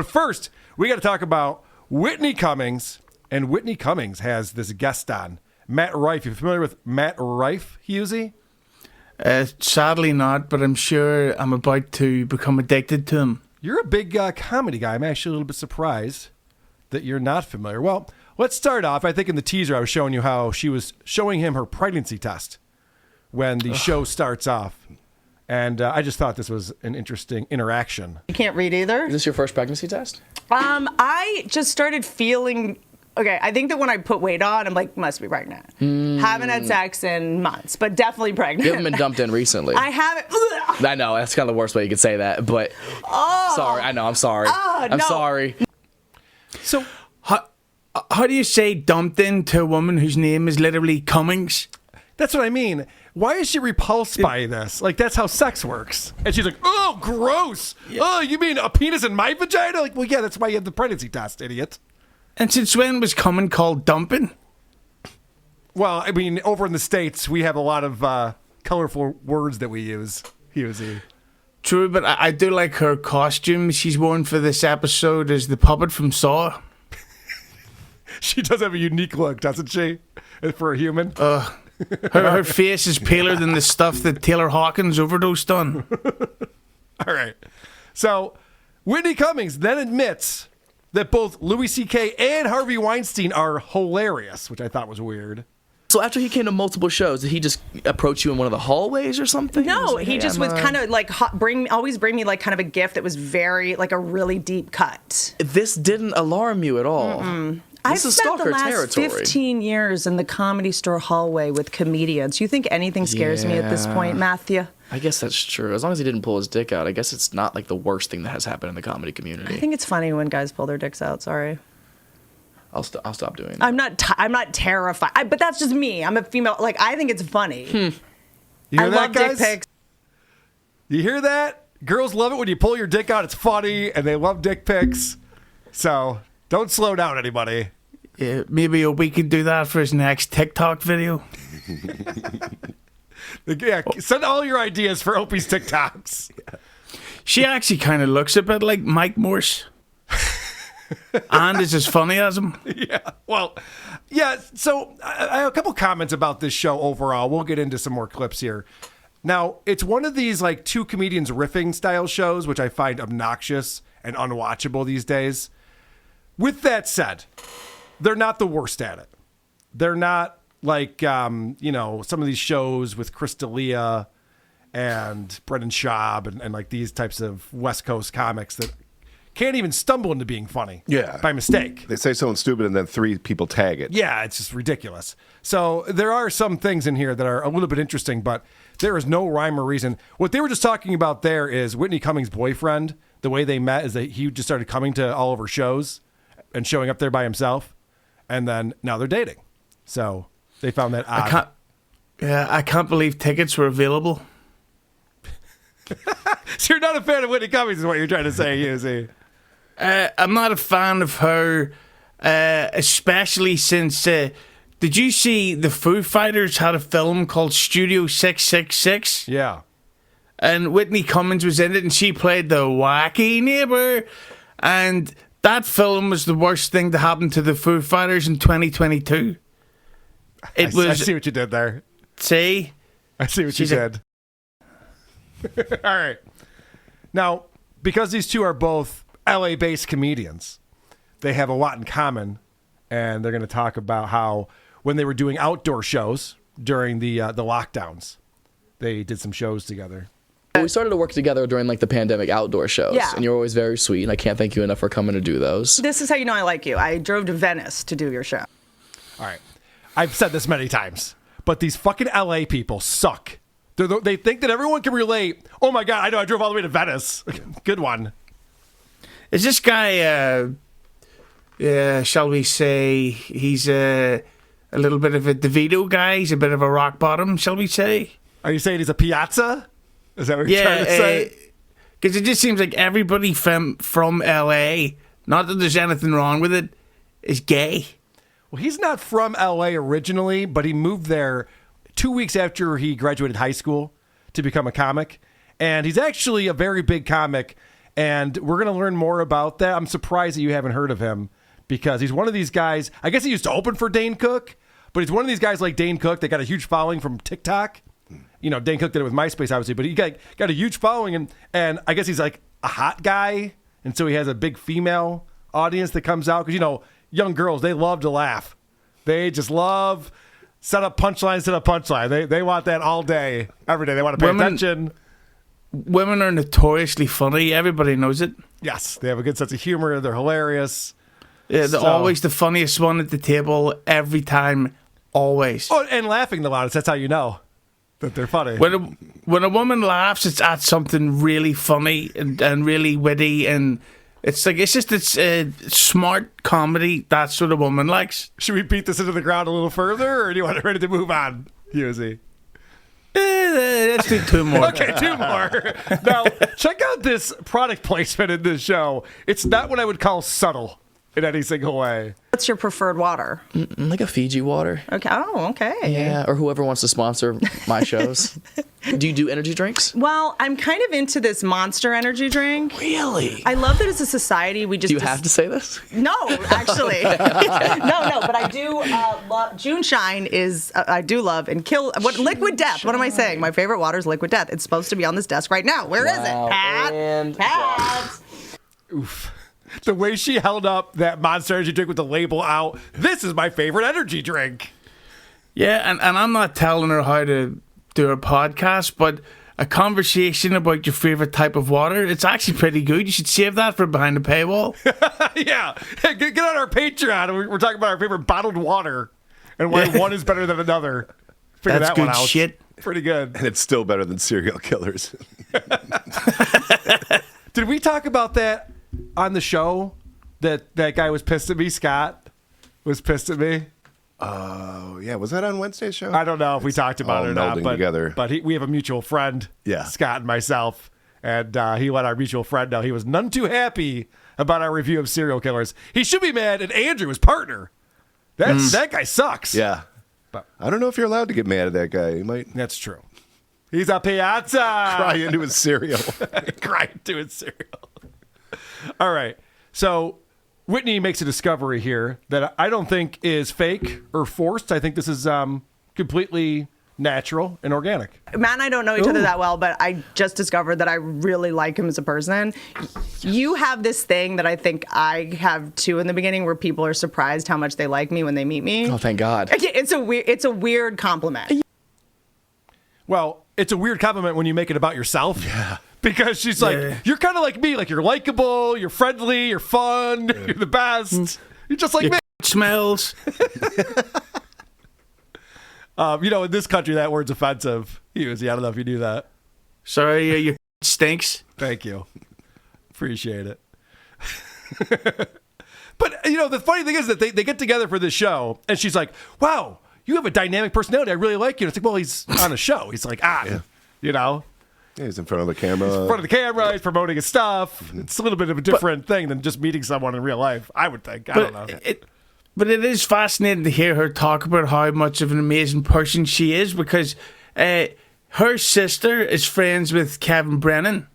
But first, we got to talk about Whitney Cummings. And Whitney Cummings has this guest on, Matt Rife. You familiar with Matt Rife, Hughezy? Sadly not, but I'm sure I'm about to become addicted to him. You're a big comedy guy. I'm actually a little bit surprised that you're not familiar. Well, let's start off. I think in the teaser I was showing you how she was showing him her pregnancy test when the show starts off. And I just thought this was an interesting interaction. You can't read either? Is this your first pregnancy test? I just started feeling... Okay, I think that when I put weight on, I'm like, must be pregnant. Haven't had sex in months, but definitely pregnant. You haven't been dumped in recently. I haven't. I know, that's kind of the worst way you could say that, but... Sorry, I know, I'm sorry. I'm sorry. So, how do you say dumped into a woman whose name is literally Cummings? that's what I mean. Why is she repulsed by this? Like, that's how sex works. And she's like, oh, gross. Yeah. Oh, you mean a penis in my vagina? Like, well, yeah, that's why you have the pregnancy test, idiot. And since when was coming called dumping? Well, I mean, over in the States, we have a lot of colorful words that we use. True, but I do like her costume she's worn for this episode as the puppet from Saw. She does have a unique look, doesn't she? For a human. Her face is paler than the stuff that Taylor Hawkins overdosed on. All right. So, Whitney Cummings then admits that both Louis C.K. and Harvey Weinstein are hilarious, which I thought was weird. So after he came to multiple shows, did he just approach you in one of the hallways or something? No, he just was kind of like always bring me like kind of a gift that was very like a really deep cut. This didn't alarm you at all. I've This is spent the stalker last territory. 15 years in the Comedy Store hallway with comedians. You think anything scares me at this point, Matthew? I guess that's true. As long as he didn't pull his dick out, I guess it's not like the worst thing that has happened in the comedy community. I think it's funny when guys pull their dicks out. Sorry. I'll stop doing that. I'm not terrified, but that's just me. I'm a female. Like, I think it's funny. You hear I that, love guys? dick pics. You hear that? Girls love it when you pull your dick out. It's funny, and they love dick pics. So don't slow down, anybody. Yeah, maybe we could do that for his next TikTok video. Yeah, send all your ideas for Opie's TikToks. She actually kind of looks a bit like Mike Morse. And is as funny as him. Yeah, well, yeah, so I have a couple comments about this show overall. We'll get into some more clips here. Now, it's one of these like two comedians riffing style shows, which I find obnoxious and unwatchable these days. With that said, they're not the worst at it. They're not like, some of these shows with Chris D'Elia and Brendan Schaub and like these types of West Coast comics that can't even stumble into being funny by mistake. They say something stupid and then three people tag it. Yeah, it's just ridiculous. So there are some things in here that are a little bit interesting, but there is no rhyme or reason. What they were just talking about there is Whitney Cummings' boyfriend. The way they met is that he just started coming to all of her shows and showing up there by himself. And then now they're dating. So they found that odd. I can't believe tickets were available. So you're not a fan of Whitney Cummings is what you're trying to say, Hughezy. I'm not a fan of her, especially since... did you see the Foo Fighters had a film called Studio 666? Yeah. And Whitney Cummings was in it, and she played the wacky neighbor. And that film was the worst thing to happen to the Foo Fighters in 2022. I see what you did there. See? I see what you did. All right. Now, because these two are both LA-based comedians, they have a lot in common, and they're going to talk about how when they were doing outdoor shows during the lockdowns, they did some shows together. We started to work together during like the pandemic outdoor shows, and you're always very sweet, and I can't thank you enough for coming to do those. This is how you know I like you. I drove to Venice to do your show. All right. I've said this many times, but these fucking LA people suck. They think that everyone can relate. Oh my God, I know, I drove all the way to Venice. Good one. Is this guy, shall we say, he's a little bit of a DeVito guy? He's a bit of a rock bottom, shall we say? Are you saying he's a piazza? Is that what you're trying to say? Because it just seems like everybody from LA, not that there's anything wrong with it, is gay. Well, he's not from LA originally, but he moved there 2 weeks after he graduated high school to become a comic. And he's actually a very big comic. And we're going to learn more about that. I'm surprised that you haven't heard of him because he's one of these guys. I guess he used to open for Dane Cook, but he's one of these guys like Dane Cook that got a huge following from TikTok. You know, Dane Cook did it with MySpace, obviously, but he got a huge following. And I guess he's like a hot guy. And so he has a big female audience that comes out because, you know, young girls, they love to laugh. They just love set up punchline. They want that all day, every day. They want to pay attention. Women are notoriously funny. Everybody knows it. Yes, they have a good sense of humor. They're hilarious. Yeah, they're always the funniest one at the table every time, always. Oh, and laughing the loudest. That's how you know that they're funny. When a woman laughs, it's at something really funny and really witty, and it's smart comedy. That's what a woman likes. Should we beat this into the ground a little further, or do you want it ready to move on, Hughezy? Let's do 2 more. Okay, 2 more. Now, check out this product placement in this show. It's not what I would call subtle in any single way. What's your preferred water? Like a Fiji water. Okay. Oh, okay. Yeah, or whoever wants to sponsor my shows. Do you do energy drinks? Well, I'm kind of into this Monster energy drink. Really? I love that as a society we just... Do you have to say this? No, actually. No, but I do love... June Shine is... I do love and kill... Liquid Death. What am I saying? My favorite water is Liquid Death. It's supposed to be on this desk right now. Where is it? Pat? Oof. The way she held up that Monster energy drink with the label out. This is my favorite energy drink. Yeah, and I'm not telling her how to do a podcast, but a conversation about your favorite type of water, it's actually pretty good. You should save that for behind the paywall. Yeah. Hey, get on our Patreon. We're talking about our favorite bottled water and why one is better than another. Figure That's that good one out. shit. Pretty good. And it's still better than serial killers. Did we talk about that on the show? That guy was pissed at me, Scott was pissed at me. Oh, yeah. Was that on Wednesday's show? I don't know if we talked about it or not, together. but we have a mutual friend, Yeah. Scott and myself, and he let our mutual friend know he was none too happy about our review of serial killers. He should be mad at Andrew, his partner. That guy sucks. Yeah. But I don't know if you're allowed to get mad at that guy. He might that's true. He's a piazza. cry into his cereal. Cry into his cereal. All right. So Whitney makes a discovery here that I don't think is fake or forced. I think this is completely natural and organic. Matt and I don't know each other that well, but I just discovered that I really like him as a person. You have this thing that I think I have too in the beginning where people are surprised how much they like me when they meet me. Oh, thank God. It's a weird compliment. Well, it's a weird compliment when you make it about yourself. Yeah. Because she's like, you're kind of like me. Like, you're likable, you're friendly, you're fun, you're the best. You're just like me. Smells. You know, in this country, that word's offensive. Hughezy, I don't know if you knew that. Sorry, your stinks. Thank you. Appreciate it. But, you know, the funny thing is that they get together for this show, and she's like, wow, you have a dynamic personality. I really like you. And it's like, well, he's on a show. He's like, you know. Yeah, he's in front of the camera. In front of the camera, he's promoting his stuff. It's a little bit of a different thing than just meeting someone in real life, I would think. I don't know. But it is fascinating to hear her talk about how much of an amazing person she is, because her sister is friends with Kevin Brennan.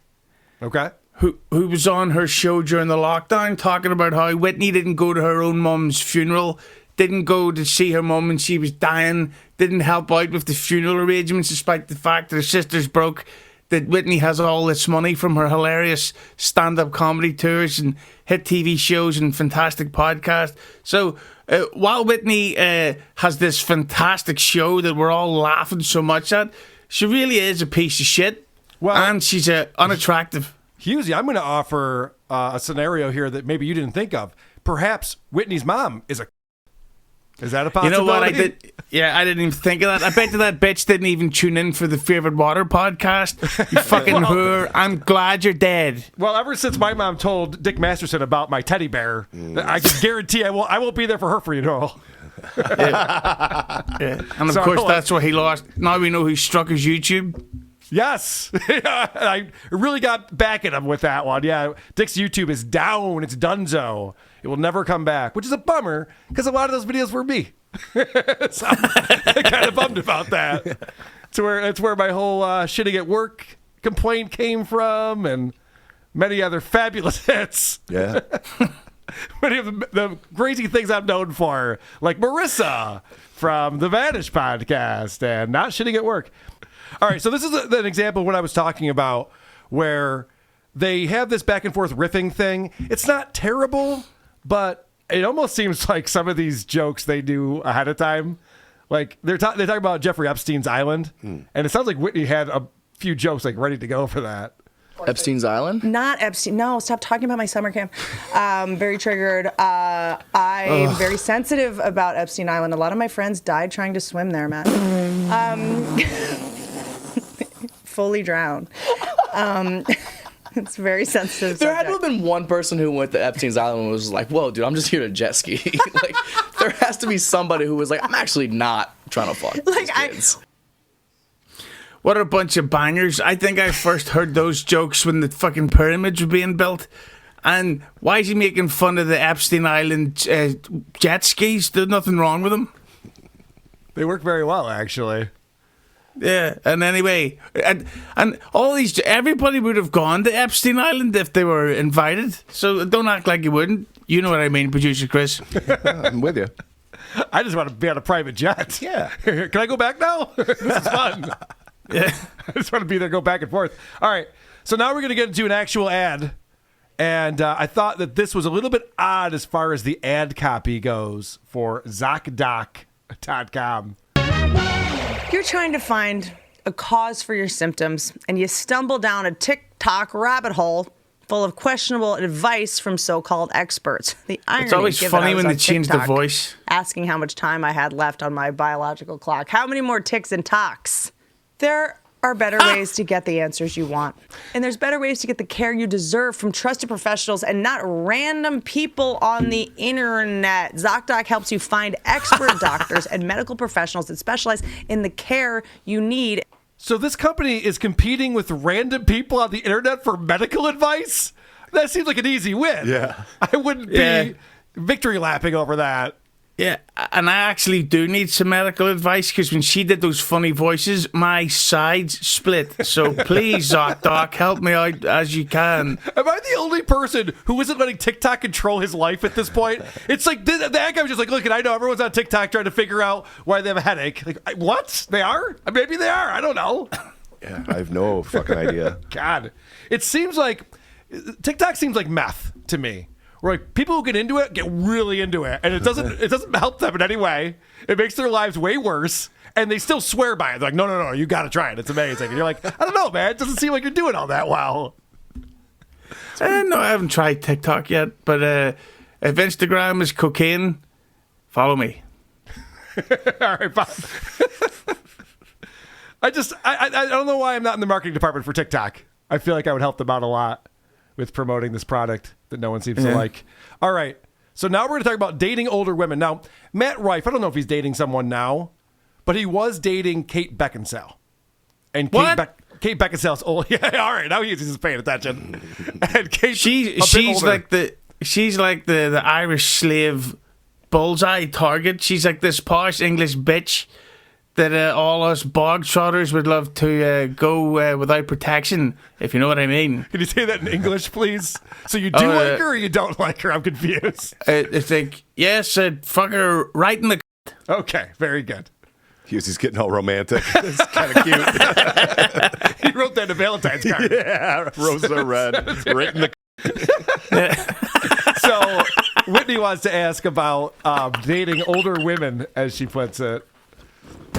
Okay. Who was on her show during the lockdown talking about how Whitney didn't go to her own mum's funeral, didn't go to see her mum when she was dying, didn't help out with the funeral arrangements despite the fact that her sister's broke, that Whitney has all this money from her hilarious stand-up comedy tours and hit TV shows and fantastic podcast. So while Whitney has this fantastic show that we're all laughing so much at, she really is a piece of shit. Well, and she's unattractive. Hughezy, I'm going to offer a scenario here that maybe you didn't think of. Perhaps Whitney's mom is a... Is that a possibility? You know what I did? Yeah, I didn't even think of that. I bet you that bitch didn't even tune in for the Favorite Water podcast. You fucking whore. I'm glad you're dead. Well, ever since my mom told Dick Masterson about my teddy bear, I can guarantee I won't be there for her funeral. Yeah. And of course, that's why he lost. Now we know who struck his YouTube. Yes. I really got back at him with that one. Yeah, Dick's YouTube is down. It's donezo. It will never come back, which is a bummer because a lot of those videos were me. So I'm kind of bummed about that. It's where my whole shitting at work complaint came from, and many other fabulous hits. Yeah. Many of the crazy things I'm known for, like Marissa from the Vanish podcast and not shitting at work. All right, so this is an example of what I was talking about, where they have this back and forth riffing thing. It's not terrible, but it almost seems like some of these jokes they do ahead of time. Like they're talking about Jeffrey Epstein's Island, and it sounds like Whitney had a few jokes like ready to go for that. Epstein's Island? Not Epstein. No, stop talking about my summer camp. Very triggered. I'm very sensitive about Epstein Island. A lot of my friends died trying to swim there, Matt. Fully drowned. It's very sensitive. There had to have been one person who went to Epstein's Island and was like, whoa, dude, I'm just here to jet ski. Like, there has to be somebody who was like, I'm actually not trying to fuck these kids. What a bunch of bangers. I think I first heard those jokes when the fucking pyramids were being built. And why is he making fun of the Epstein Island jet skis? There's nothing wrong with them. They work very well, actually. Yeah, and anyway, and all these, everybody would have gone to Epstein Island if they were invited. So don't act like you wouldn't. You know what I mean, producer Chris. I'm with you. I just want to be on a private jet. Yeah. Can I go back now? This is fun. Yeah. I just want to be there, go back and forth. All right. So now we're going to get into an actual ad. And I thought that this was a little bit odd as far as the ad copy goes for ZocDoc.com. You're trying to find a cause for your symptoms, and you stumble down a TikTok rabbit hole full of questionable advice from so-called experts. The irony, It's always given funny I was when on they change the TikTok voice. asking how much time I had left on my biological clock. How many more ticks and talks? There are better ways to get the answers you want. And there's better ways to get the care you deserve from trusted professionals and not random people on the internet. ZocDoc helps you find expert doctors and medical professionals that specialize in the care you need. So this company is competing with random people on the internet for medical advice? That seems like an easy win. Yeah. I wouldn't be victory lapping over that. Yeah, and I actually do need some medical advice because when she did those funny voices, my sides split. So please, ZocDoc, help me out as you can. Am I the only person who isn't letting TikTok control his life at this point? It's like the guy was just like, look, and I know everyone's on TikTok trying to figure out why they have a headache. Like, what? They are? Maybe they are. I don't know. Yeah, I have no fucking idea. God, it seems like TikTok seems like meth to me. Where like people who get into it get really into it, and it doesn't help them in any way. It makes their lives way worse, and they still swear by it. They're like, no, you got to try it. It's amazing. And you're like, I don't know, man. It doesn't seem like you're doing all that well. No, I haven't tried TikTok yet, but if Instagram is cocaine, follow me. All right, Bob. I don't know why I'm not in the marketing department for TikTok. I feel like I would help them out a lot with promoting this product that no one seems to like. All right. So now we're going to talk about dating older women. Now, Matt Rife, I don't know if he's dating someone now, but he was dating Kate Beckinsale. And Kate Beckinsale's old. Yeah, all right. Now he's just paying attention. And Kate, she's like the Irish slave bullseye target. She's like this posh English bitch that all us bog trotters would love to go without protection, if you know what I mean. Can you say that in English, please? So you do like her or you don't like her? I'm confused. It's like, yes, I'd fuck her right in the... Okay, very good. He's getting all romantic. It's kind of cute. He wrote that in a Valentine's card. Yeah, roses are red. Right in the... So Whitney wants to ask about dating older women, as she puts it.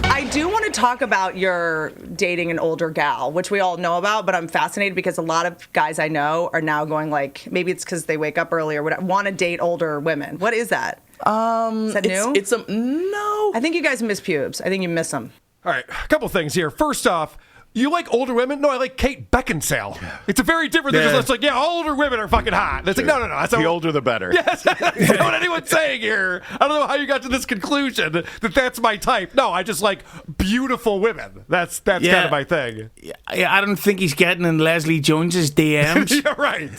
I do want to talk about your dating an older gal, which we all know about, but I'm fascinated because a lot of guys I know are now going like, maybe it's because they wake up early or want to date older women. What is that? Is that new? It's no. I think you guys miss pubes. I think you miss them. All right, a couple things here. First off, you like older women? No, I like Kate Beckinsale. It's a very different thing. It's like, yeah, all older women are fucking hot. That's like, no. That's the older the better. Yes, that's not what anyone's saying here. I don't know how you got to this conclusion that that's my type. No, I just like beautiful women. That's kind of my thing. Yeah, I don't think he's getting in Leslie Jones's DMs. You're right.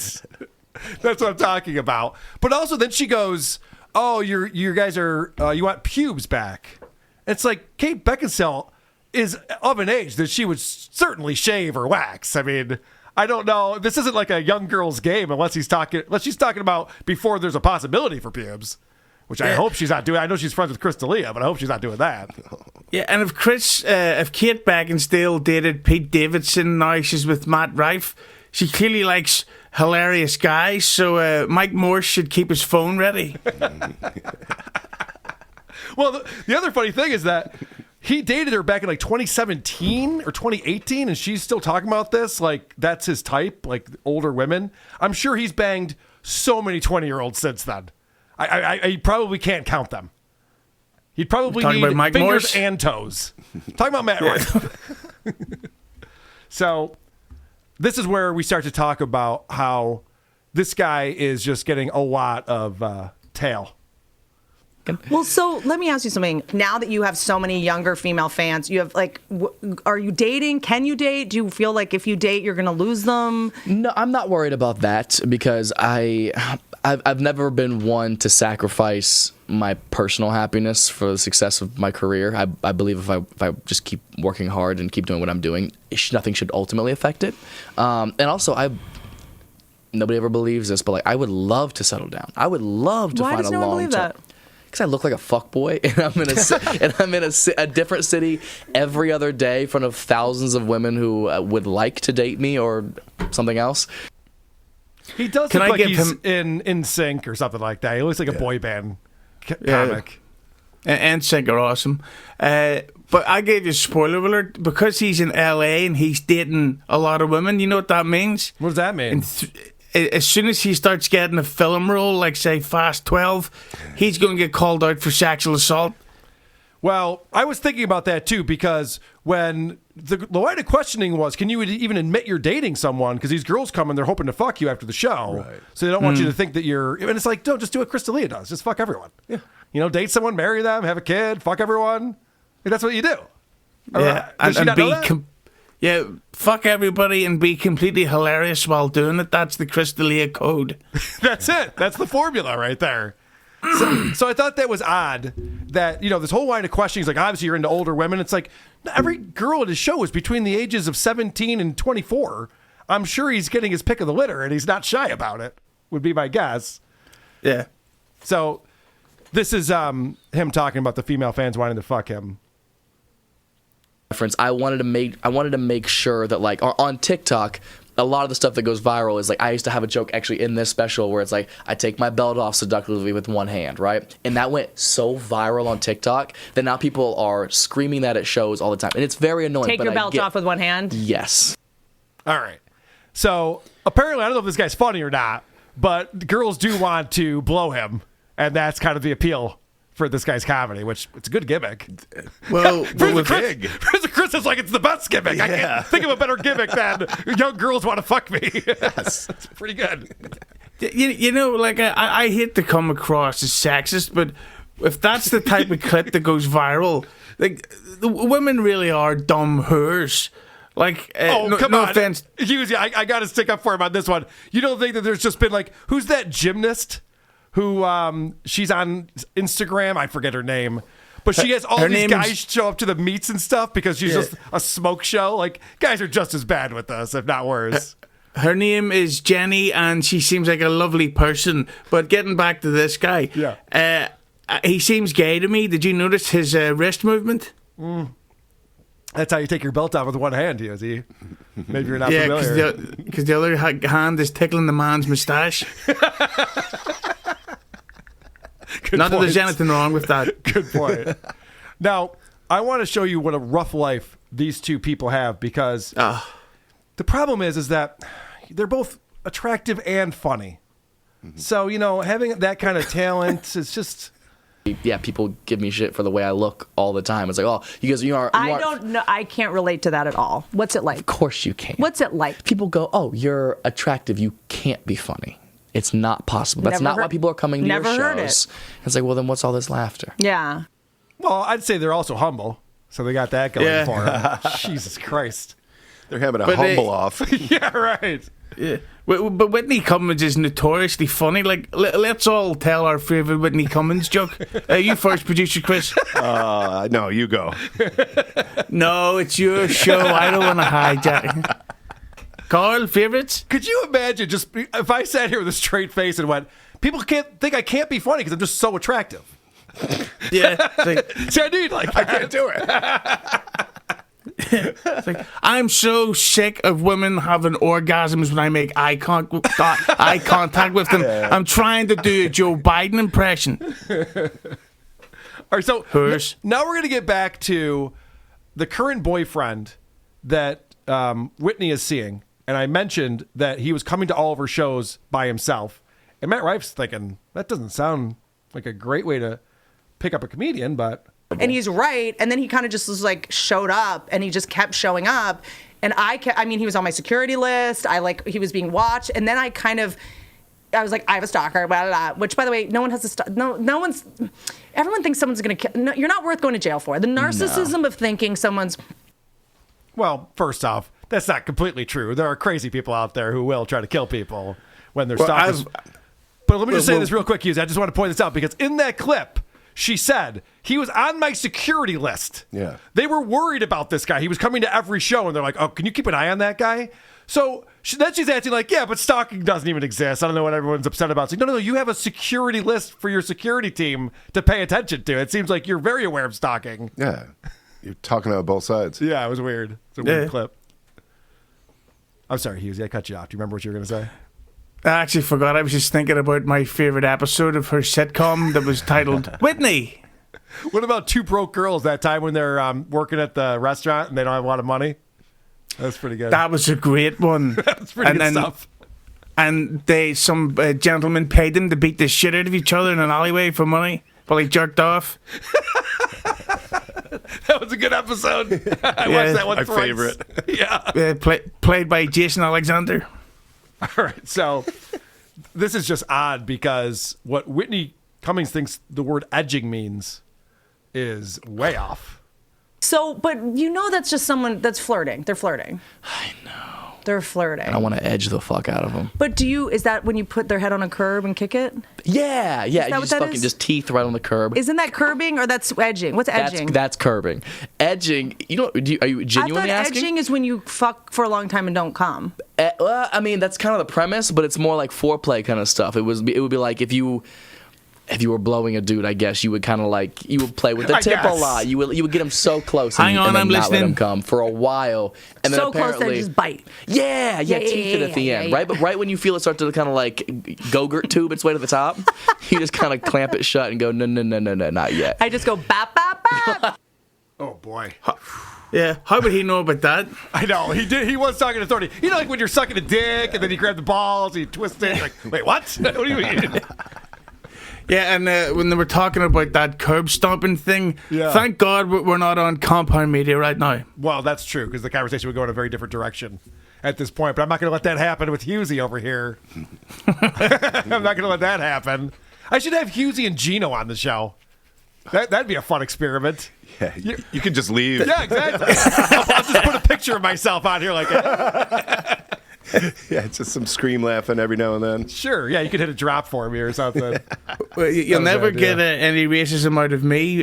That's what I'm talking about. But also then she goes, oh, you guys are, you want pubes back. It's like Kate Beckinsale is of an age that she would certainly shave or wax. I mean, I don't know. This isn't like a young girl's game unless she's talking about before there's a possibility for pubes, which I hope she's not doing. I know she's friends with Chris D'Elia, but I hope she's not doing that. Yeah, and if Kate Beckinsale dated Pete Davidson, now she's with Matt Rife. She clearly likes hilarious guys, so Mike Morse should keep his phone ready. Well, the other funny thing is that he dated her back in like 2017 or 2018, and she's still talking about this. Like, that's his type, like older women. I'm sure he's banged so many 20-year-olds since then. I probably can't count them. He'd probably Talking need about Mike fingers Morse? and toes. Talking about Matt Rife. So this is where we start to talk about how this guy is just getting a lot of tail. Well, so let me ask you something. Now that you have so many younger female fans, you have like, are you dating? Can you date? Do you feel like if you date, you're going to lose them? No, I'm not worried about that because I've never been one to sacrifice my personal happiness for the success of my career. I believe if I just keep working hard and keep doing what I'm doing, nothing should ultimately affect it. And also, nobody ever believes this, but like I would love to settle down. I would love to Why find does a no one long believe term. that? Because I look like a fuckboy, and I'm in a different city every other day in front of thousands of women who would like to date me or something else. He does look like he's in sync or something like that. He looks like a boy band comic. And Sync are awesome. But I gave you a spoiler alert. Because he's in LA and he's dating a lot of women, you know what that means? What does that mean? As soon as he starts getting a film role, like say Fast 12, he's going to get called out for sexual assault. Well, I was thinking about that too, because when the line of questioning was, can you even admit you're dating someone? Because these girls come and they're hoping to fuck you after the show. Right. So they don't want you to think that you're, and it's like, don't just do what Chris D'Elia does. Just fuck everyone. Yeah. You know, date someone, marry them, have a kid, fuck everyone. That's what you do. Yeah. Does she not know that? Yeah, fuck everybody and be completely hilarious while doing it. That's the Chris D'Elia code. That's it. That's the formula right there. So I thought that was odd that, you know, this whole line of questioning is like, obviously you're into older women. It's like every girl at his show is between the ages of 17 and 24. I'm sure he's getting his pick of the litter and he's not shy about it, would be my guess. Yeah. So this is him talking about the female fans wanting to fuck him. I wanted to make sure that like on TikTok, a lot of the stuff that goes viral is like I used to have a joke actually in this special where it's like I take my belt off seductively with one hand, right? And that went so viral on TikTok that now people are screaming that at shows all the time, and it's very annoying. Take your belt off with one hand? Yes. All right. So apparently, I don't know if this guy's funny or not, but girls do want to blow him, and that's kind of the appeal for this guy's comedy, which it's a good gimmick. Well, Chris is like, it's the best gimmick. I can't think of a better gimmick than young girls want to fuck me. Yes, it's pretty good. You know, like I hate to come across as sexist, but if that's the type of clip that goes viral, like the women really are dumb whores. Like, come no on. offense. Hughezy, I got to stick up for him on this one. You don't think that there's just been like, who's that gymnast who she's on Instagram? I forget her name. But she has all these guys show up to the meets and stuff because she's just a smoke show. Like, guys are just as bad with us, if not worse. Her name is Jenny, and she seems like a lovely person. But getting back to this guy, he seems gay to me. Did you notice his wrist movement? That's how you take your belt off with one hand, Hughezy. Maybe you're not familiar. Because the other hand is tickling the man's moustache. Not that there's anything wrong with that. Good point. Now, I want to show you what a rough life these two people have, because the problem is that they're both attractive and funny. Mm-hmm. So, you know, having that kind of talent is just... Yeah, people give me shit for the way I look all the time. It's like, oh, you are. I don't know. I can't relate to that at all. What's it like? Of course you can. What's it like? People go, oh, you're attractive. You can't be funny. It's not possible. That's not why people are coming to your shows. Never heard it. It's like, well, then what's all this laughter? Yeah. Well, I'd say they're also humble. So they got that going for them. Jesus Christ. They're having a humble off. Yeah, right. Yeah. But Whitney Cummings is notoriously funny. Like, let's all tell our favourite Whitney Cummings joke. You first, producer Chris. No, you go. No, it's your show. I don't want to hijack. Carl, favorites? Could you imagine just if I sat here with a straight face and went, people can't think I can't be funny because I'm just so attractive. Yeah. It's like, See, I need like I can't do it. it's like, I'm so sick of women having orgasms when I make eye contact with them. I'm trying to do a Joe Biden impression. All right, so Hers. now we're going to get back to the current boyfriend that Whitney is seeing. And I mentioned that he was coming to all of her shows by himself. And Matt Rife's thinking, that doesn't sound like a great way to pick up a comedian, but... And he's right. And then he kind of just was like showed up, and he just kept showing up. And I mean, he was on my security list. He was being watched. And then I was like, I have a stalker, blah, blah, blah. Which, by the way, no one has a no one's. Everyone thinks someone's going to kill. No, you're not worth going to jail for. The narcissism of thinking someone's. Well, first off, that's not completely true. There are crazy people out there who will try to kill people when they're stalkers. But let me just say this real quick, Hughes. I just want to point this out because in that clip, she said he was on my security list. Yeah. They were worried about this guy. He was coming to every show, and they're like, "Oh, can you keep an eye on that guy?" So then she's acting like, "Yeah, but stalking doesn't even exist. I don't know what everyone's upset about." It's like, no, you have a security list for your security team to pay attention to. It seems like you're very aware of stalking. Yeah. You're talking about both sides. Yeah, it was weird. It's a weird clip. I'm sorry, Hughes. I cut you off. Do you remember what you were going to say? I actually forgot. I was just thinking about my favorite episode of her sitcom that was titled Whitney. What about Two Broke Girls, that time when they're working at the restaurant and they don't have a lot of money? That's pretty good. That was a great one. That's pretty good stuff. And some gentleman paid them to beat the shit out of each other in an alleyway for money while he jerked off. That was a good episode. I watched that one My twice. favorite. Yeah. Played by Jason Alexander. All right. So this is just odd because what Whitney Cummings thinks the word edging means is way off. So, but that's just someone that's flirting. They're flirting. I know. They're flirting. I want to edge the fuck out of them. But is that when you put their head on a curb and kick it? Yeah. that You what just that fucking is? just teeth right on the curb. Isn't that curbing or that's edging? What's edging? That's curbing. Edging. Are you genuinely I thought asking? edging is when you fuck for a long time and don't come. Well, I mean, that's kind of the premise, but it's more like foreplay kind of stuff. It would be like if you were blowing a dude, I guess you would kind of you would play with the tip a lot. You would get him so close Hang on, and then I'm not listening. let him come for a while, and then So close apparently that just bite. Yeah, teeth it at the end, right? But right when you feel it start to kind of Go-Gurt tube its way to the top, you just kind of clamp it shut and go, no, not yet. I just go bap bap bap. Oh, boy. Yeah. How would he know about that? I know. He did. He was talking authority. Like when you're sucking a dick and then you grab the balls, you twist it. Like, wait, what? What do you mean? Yeah, and when they were talking about that curb stomping thing, Yeah. thank God we're not on compound media right now. Well, that's true because the conversation would go in a very different direction at this point. But I'm not going to let that happen with Hughezy over here. I'm not going to let that happen. I should have Hughezy and Gino on the show. That'd be a fun experiment. Yeah, you could just leave. Yeah, exactly. I'll just put a picture of myself on here like Yeah, just some scream laughing every now and then. Sure, yeah, you could hit a drop for me or something. Well, you'll was never the idea. get any racism out of me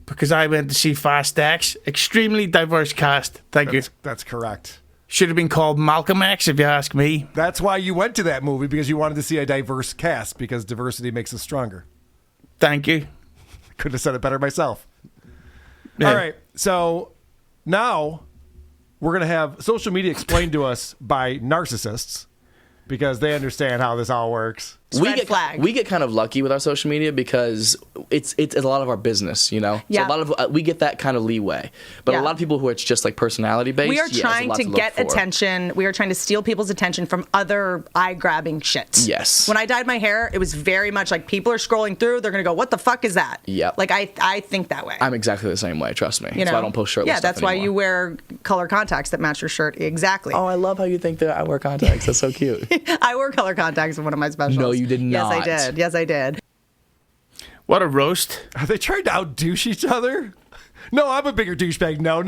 because I went to see Fast X. Extremely diverse cast. Thank you. That's correct. Should have been called Malcolm X if you ask me. That's why you went to that movie, because you wanted to see a diverse cast, because diversity makes us stronger. Thank you. Couldn't have said it better myself. Yeah. All right, so now we're going to have social media explained to us by narcissists because they understand how this all works. Red flag. We get kind of lucky with our social media because it's a lot of our business, Yeah. So a lot of we get that kind of leeway. But Yeah. a lot of people who it's just like personality based. We are there's a trying lot to look get for. attention. We are trying to steal people's attention from other eye-grabbing shit. Yes. When I dyed my hair, it was very much like people are scrolling through. They're going to go, what the fuck is that? Yep. Like, I think that way. I'm exactly the same way. Trust me. You know? So I don't post shirtless. Yeah, that's stuff why anymore. you wear color contacts that match your shirt. Exactly. Oh, I love how you think that I wear contacts. That's so cute. I wore color contacts in one of my specials. No, you did not. Yes, I did. Yes, I did. What a roast. Are they trying to outdouche each other? No, I'm a bigger douchebag. No.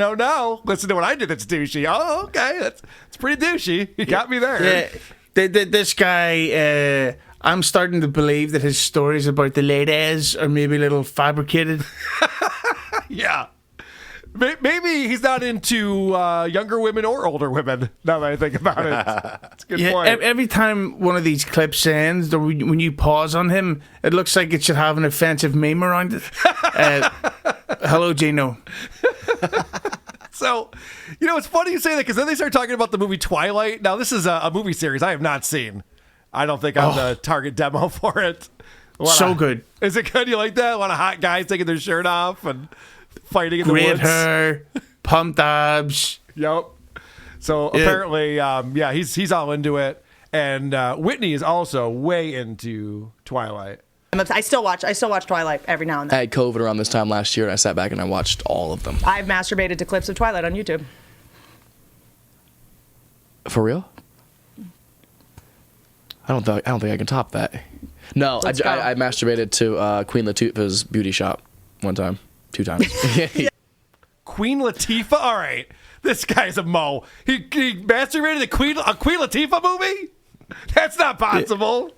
Listen to what I did that's douchey. Oh, okay. That's pretty douchey. You got me there. Yeah, this guy, I'm starting to believe that his stories about the ladies are maybe a little fabricated. Yeah. Maybe he's not into younger women or older women, now that I think about it. That's a good point. Every time one of these clips ends, or when you pause on him, it looks like it should have an offensive meme around it. Hello, Gino. So, it's funny you say that, because then they start talking about the movie Twilight. Now, this is a movie series I have not seen. I don't think I'm the target demo for it. So good. Is it good? You like that? A lot of hot guys taking their shirt off and fighting in the Great woods. hair, pumped abs. Yep. So apparently, he's all into it, and Whitney is also way into Twilight. I still watch Twilight every now and I then. had COVID around this time last year, and I sat back and I watched all of them. I've masturbated to clips of Twilight on YouTube. For real? I don't think I can top that. No, I masturbated to Queen Latifah's beauty shop one time, 2 times. Queen Latifah? All right. This guy's a mo. He masturbated to a Queen Latifah movie? That's not possible.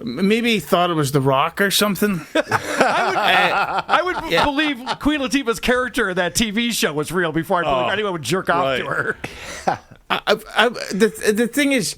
Maybe he thought it was The Rock or something. I would believe Queen Latifah's character in that TV show was real before I believe anyone would jerk off to her. The thing is,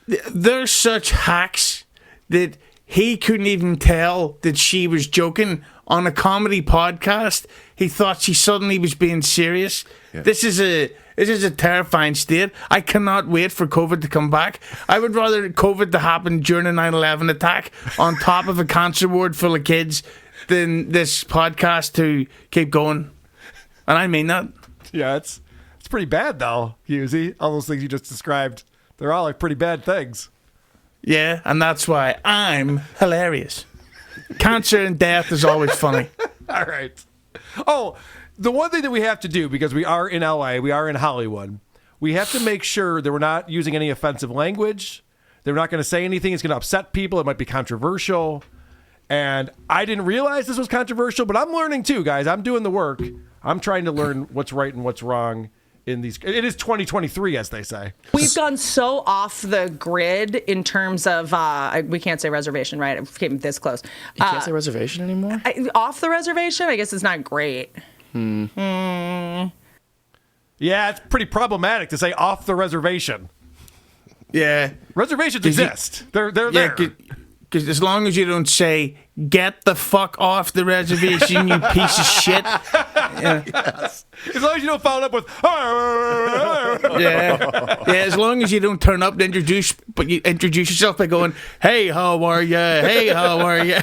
they're such hacks that he couldn't even tell that she was joking on a comedy podcast. He thought she suddenly was being serious. Yeah. This is a terrifying state. I cannot wait for COVID to come back. I would rather COVID to happen during a 9/11 attack on top of a cancer ward full of kids than this podcast to keep going. And I mean that. Yeah, it's pretty bad though, Hughezy. All those things you just described, they're all like pretty bad things. Yeah, and that's why I'm hilarious. Cancer and death is always funny. All right. Oh, the one thing that we have to do, because we are in LA, we are in Hollywood, we have to make sure that we're not using any offensive language. They're not going to say anything that's going to upset people. It might be controversial. And I didn't realize this was controversial, but I'm learning too, guys. I'm doing the work. I'm trying to learn what's right and what's wrong in these. It is 2023, as they say. We've gone so off the grid in terms of, we can't say reservation, right? It came this close. You can't say reservation anymore? Off the reservation? I guess it's not great. Yeah, it's pretty problematic to say off the reservation. Yeah. Reservations exist. They're there. Because as long as you don't say, get the fuck off the reservation, you piece of shit. Yeah. Yes. As long as you don't follow up with, yeah, as long as you don't turn up and introduce yourself by going, hey, how are you? Hey, how are you?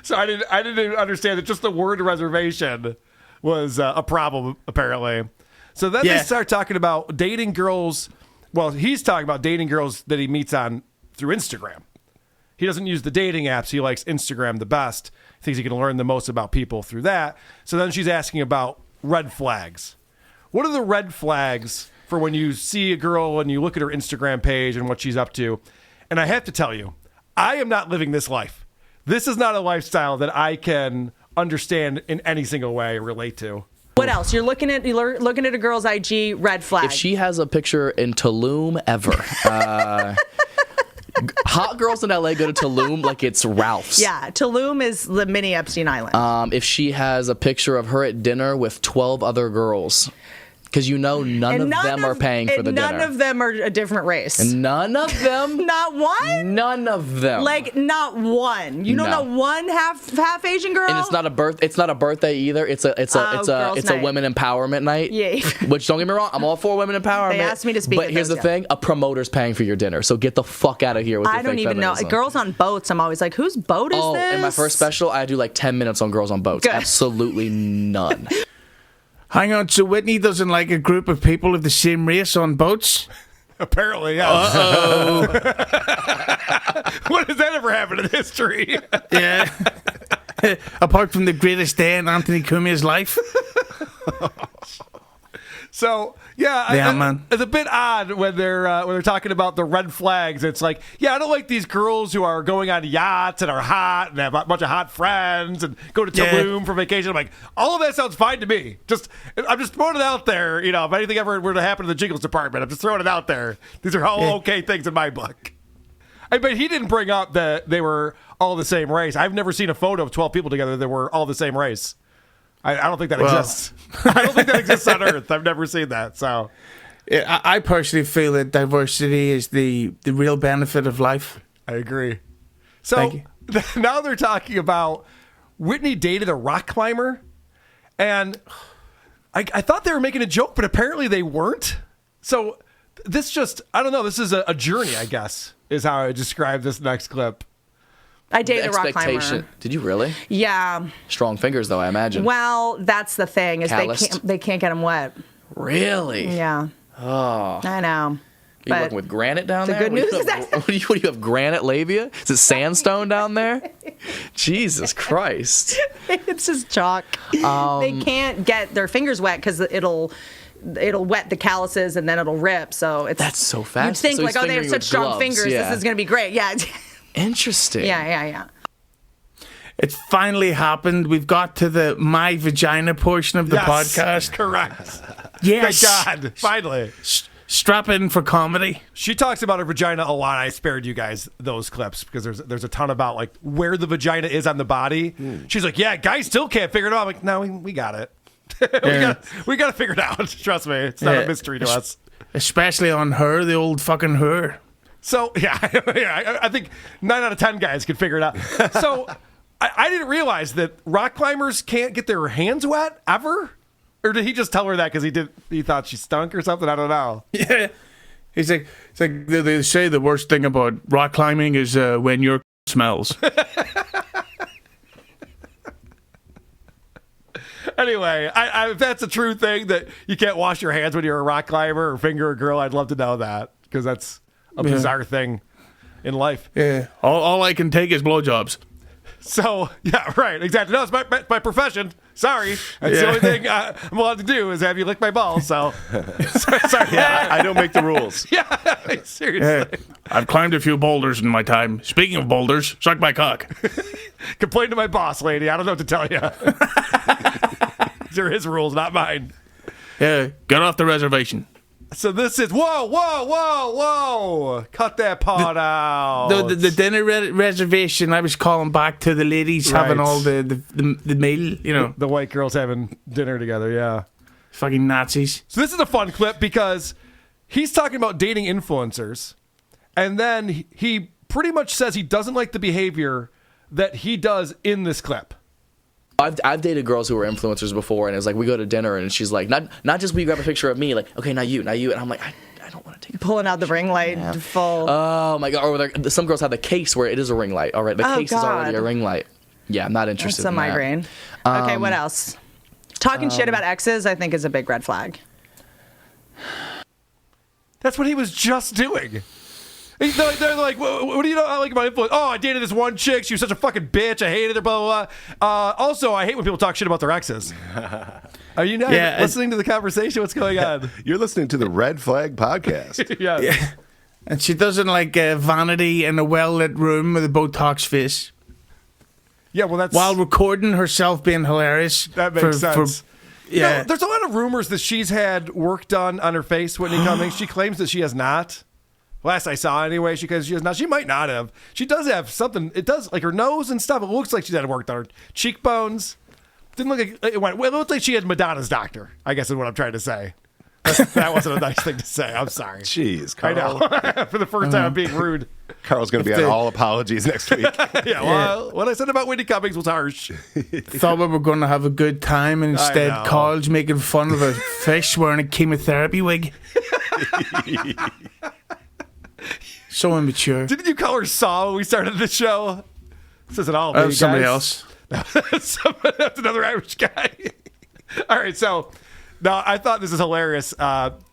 So I didn't understand that just the word reservation was a problem, apparently. So then they start talking about dating girls. Well, he's talking about dating girls that he meets on through Instagram. He doesn't use the dating apps. He likes Instagram the best. He thinks he can learn the most about people through that. So then she's asking about red flags. What are the red flags for when you see a girl and you look at her Instagram page and what she's up to? And I have to tell you, I am not living this life. This is not a lifestyle that I can understand in any single way or relate to. What else? You're looking at a girl's IG, red flag. If she has a picture in Tulum ever, hot girls in LA go to Tulum like it's Ralph's. Yeah, Tulum is the mini Epstein Island. If she has a picture of her at dinner with 12 other girls, because none of them are paying for the dinner. None of them are a different race. None of them? Not one? None of them. Like, not one. You don't know one half Asian girl? And it's not a birthday either. It's a women empowerment night. Yeah. Which, don't get me wrong, I'm all for women empowerment. They asked me to speak. But here's the thing: a promoter's paying for your dinner, so get the fuck out of here with your fake feminism. I don't even know. Girls on boats. I'm always like, whose boat is this? In my first special, I do like 10 minutes on girls on boats. Good. Absolutely none. Hang on, so Whitney doesn't like a group of people of the same race on boats? Apparently, yes. Uh-oh. What has that ever happened in history? Yeah. Apart from the greatest day in Anthony Cumia's life. So, man. It's a bit odd when they're talking about the red flags. It's like, I don't like these girls who are going on yachts and are hot and have a bunch of hot friends and go to Tulum for vacation. I'm like, all of that sounds fine to me. I'm just throwing it out there. If anything ever were to happen to the Jiggles department, I'm just throwing it out there. These are all okay things in my book. But he didn't bring up that they were all the same race. I've never seen a photo of 12 people together that were all the same race. I don't think that exists. I don't think that exists on Earth. I've never seen that. So, I personally feel that diversity is the real benefit of life. I agree. So now they're talking about Whitney dated a rock climber, and I thought they were making a joke, but apparently they weren't. So this just, I don't know, this is a journey, I guess, is how I describe this next clip. I dated a rock climber. Did you really? Yeah. Strong fingers, though, I imagine. Well, that's the thing, is they can't get them wet. Really? Yeah. Oh. I know. Are you working with granite down there? The good news is what do you have, granite labia? Is it sandstone down there? Jesus Christ. It's just chalk. They can't get their fingers wet because it'll wet the calluses and then it'll rip. So that's so fast. You'd think so like, they have such strong fingers. Yeah. This is going to be great. Yeah. Interesting. Yeah. It's finally happened. We've got to the my vagina portion of the podcast. Correct. Yes. Thank God. Finally. Strap in for comedy. She talks about her vagina a lot. I spared you guys those clips because there's a ton about like where the vagina is on the body. She's like, yeah, guys still can't figure it out. I'm like, no, we got it. we got to figure it out. Trust me, it's not a mystery to us. Especially on her, the old fucking her. So I think 9 out of 10 guys could figure it out. So I didn't realize that rock climbers can't get their hands wet ever. Or did he just tell her that because he thought she stunk or something? I don't know. Yeah. It's like they say the worst thing about rock climbing is when your smells. Anyway, if that's a true thing that you can't wash your hands when you're a rock climber or finger a girl, I'd love to know that because that's a bizarre thing in life. Yeah. All I can take is blowjobs. So, yeah, right, exactly. No, it's my profession. Sorry. That's the only thing I'm allowed to do is have you lick my balls, so. Sorry. Yeah, I don't make the rules. Yeah, seriously. Yeah. I've climbed a few boulders in my time. Speaking of boulders, suck my cock. Complain to my boss, lady. I don't know what to tell you. These are his rules, not mine. Yeah, get off the reservation. So this is, whoa. Cut that part out. The dinner reservation, I was calling back to the ladies having all the meal, you know. The white girls having dinner together, yeah. Fucking Nazis. So this is a fun clip because he's talking about dating influencers. And then he pretty much says he doesn't like the behavior that he does in this clip. I've dated girls who were influencers before, and it's like we go to dinner, and she's like, not just will you grab a picture of me, like, okay, now you, and I'm like, I don't want to take a pulling out the ring light full. Oh my god! Or some girls have the case where it is a ring light. All right, the case is already a ring light. Yeah, I'm not interested. That's a migraine. Okay, what else? Talking shit about exes, I think, is a big red flag. That's what he was just doing. They're like, what do you not like about influence? Oh, I dated this one chick. She was such a fucking bitch. I hated her, blah, blah, blah. Also, I hate when people talk shit about their exes. Are you not listening to the conversation? What's going on? You're listening to the Red Flag Podcast. Yeah. And she doesn't like vanity in a well-lit room with a Botox face. Yeah, well, that's... While recording herself being hilarious. That makes sense. Yeah. No, there's a lot of rumors that she's had work done on her face, Whitney Cummings. She claims that she has not. Last I saw, anyway, she has not. She might not have. She does have something. It does, like her nose and stuff. It looks like she's had work on her cheekbones. Didn't look like it went. Well, it looked like she had Madonna's doctor, I guess is what I'm trying to say. That wasn't a nice thing to say. I'm sorry. Jeez, Carl. I know. For the first time, I'm being rude. Carl's going to be on all apologies next week. Yeah, well, what I said about Whitney Cummings was harsh. Thought we were going to have a good time, and instead Carl's making fun of a fish wearing a chemotherapy wig. So immature. Didn't you call her Saw when we started the show? This isn't all me, somebody guys. else. That's another Irish guy. All right, so now I thought this is hilarious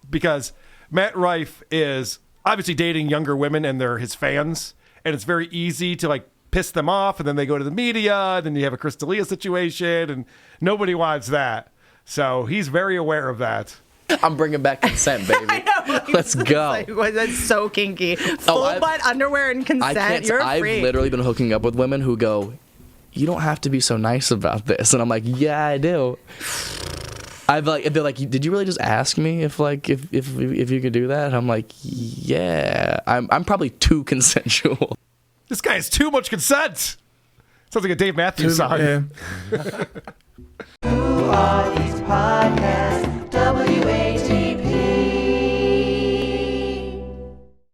because Matt Rife is obviously dating younger women and they're his fans, and it's very easy to like piss them off, and then they go to the media, and then you have a Chris D'Elia situation, and nobody wants that. So he's very aware of that. I'm bringing back consent, baby. I know. Let's go. That's so kinky. Full butt underwear and consent. You're I've free. literally been hooking up with women who go, you don't have to be so nice about this. And I'm like, yeah, I do. They're like, did you really just ask me if you could do that? And I'm like, yeah. I'm probably too consensual. This guy has too much consent. Sounds like a Dave Matthews song. Yeah. Podcast.